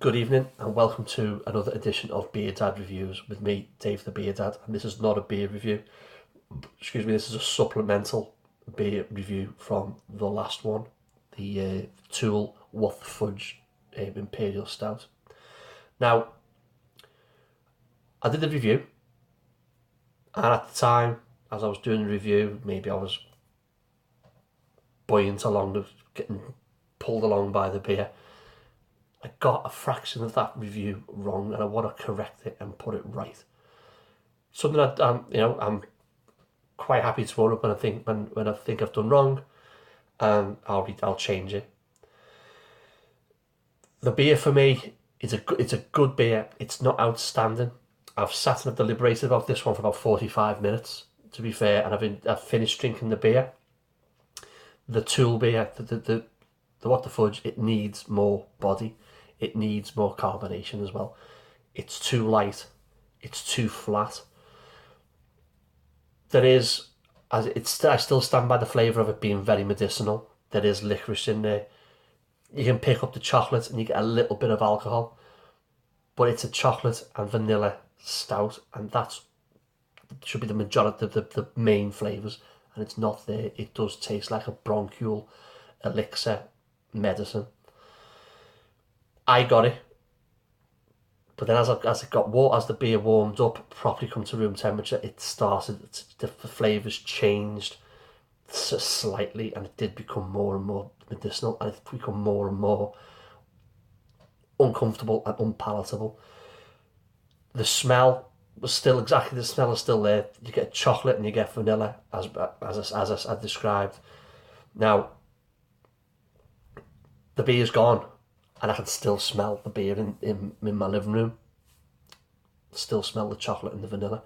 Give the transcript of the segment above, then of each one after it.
Good evening and welcome to another edition of Beer Dad Reviews with me, Dave the Beer Dad. And this is not a beer review, excuse me, this is a supplemental beer review from the last one, the TOØL What The Fudge Imperial Stout. Now, I did the review, and at the time, as I was doing the review, maybe I was buoyant along, getting pulled along by the beer. I got a fraction of that review wrong, and I want to correct it and put it right. Something that I'm quite happy to own up when I think I've done wrong, and I'll change it. The beer for me it's a good beer. It's not outstanding. I've sat and I've deliberated about this one for about 45 minutes, to be fair, and I've finished drinking the beer. The TOØL beer, the What The Fudge, it needs more body. It needs more carbonation as well. It's too light. It's too flat. I still stand by the flavour of it being very medicinal. There is licorice in there. You can pick up the chocolate and you get a little bit of alcohol. But it's a chocolate and vanilla stout, and that should be the majority of the main flavours. And it's not there. It does taste like a bronchial elixir medicine. I got it, but then as the beer warmed up, properly come to room temperature, the flavours changed slightly, and it did become more and more medicinal, and it's become more and more uncomfortable and unpalatable. The smell was still exactly, the smell is still there. You get chocolate and you get vanilla, as I described. Now, the beer's gone, and I can still smell the beer in my living room. Still smell the chocolate and the vanilla.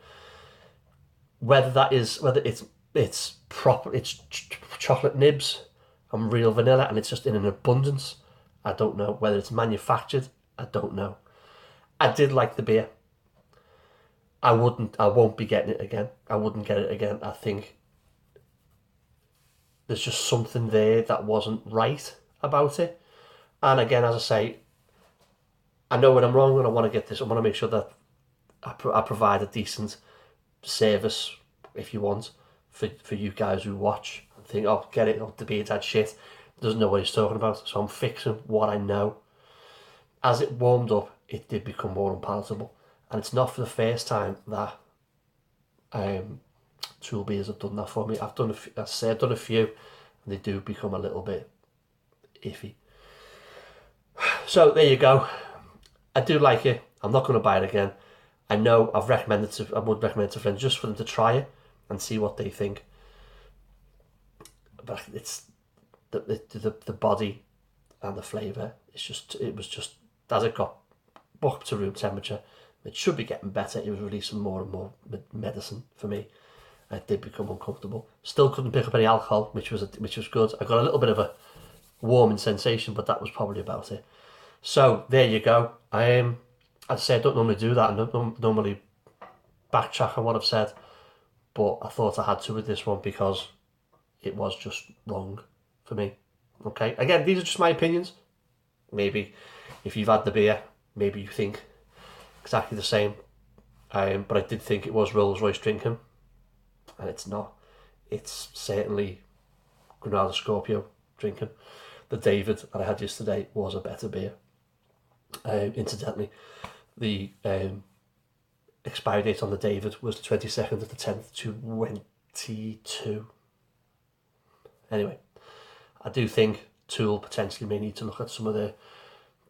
Whether it's proper, it's chocolate nibs and real vanilla, and it's just in an abundance, I don't know. Whether it's manufactured, I don't know. I did like the beer. I won't be getting it again. I wouldn't get it again. I think there's just something there that wasn't right about it. And again, as I say, I know when I'm wrong, and I want to make sure that I provide a decent service, if you want, for you guys who watch and think, oh, get it, oh, the Beer Dad shit, doesn't know what he's talking about. So I'm fixing what I know. As it warmed up, it did become more unpalatable. And it's not for the first time that TOØL beers have done that for me. I've done a few, and they do become a little bit iffy. So there you go. I do like it. I'm not going to buy it again. I know I would recommend it to friends just for them to try it and see what they think. But it's the body and the flavour. It was just as it got up to room temperature, it should be getting better. It was releasing more and more medicine for me. It did become uncomfortable. Still couldn't pick up any alcohol, which was good. I got a little bit of a warming sensation, but that was probably about it. So there you go. I'd say I don't normally do that. I don't normally backtrack on what I've said, but I thought I had to with this one because it was just wrong for me. Okay, again, these are just my opinions. Maybe if you've had the beer, maybe you think exactly the same. But I did think it was Rolls Royce drinking, and it's not. It's certainly Granada Scorpio drinking. The David that I had yesterday was a better beer. Incidentally, the expiry date on the David was the 22nd of the 10th, 2022. Anyway, I do think TOØL potentially may need to look at some of the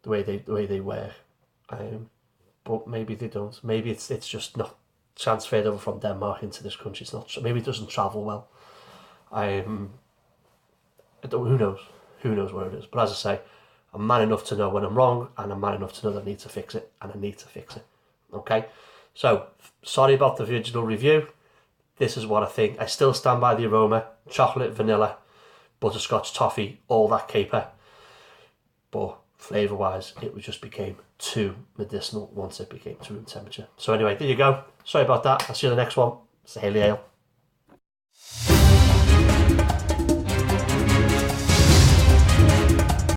way they work, but maybe they don't. Maybe it's just not transferred over from Denmark into this country. It's not. Maybe it doesn't travel well. Who knows? Who knows where it is? But as I say, I'm man enough to know when I'm wrong, and I'm man enough to know that I need to fix it, and I need to fix it. Okay? So, sorry about the original review. This is what I think. I still stand by the aroma. Chocolate, vanilla, butterscotch, toffee, all that caper. But flavour-wise, it just became too medicinal once it became to room temperature. So anyway, there you go. Sorry about that. I'll see you in the next one. It's the Haley Ale.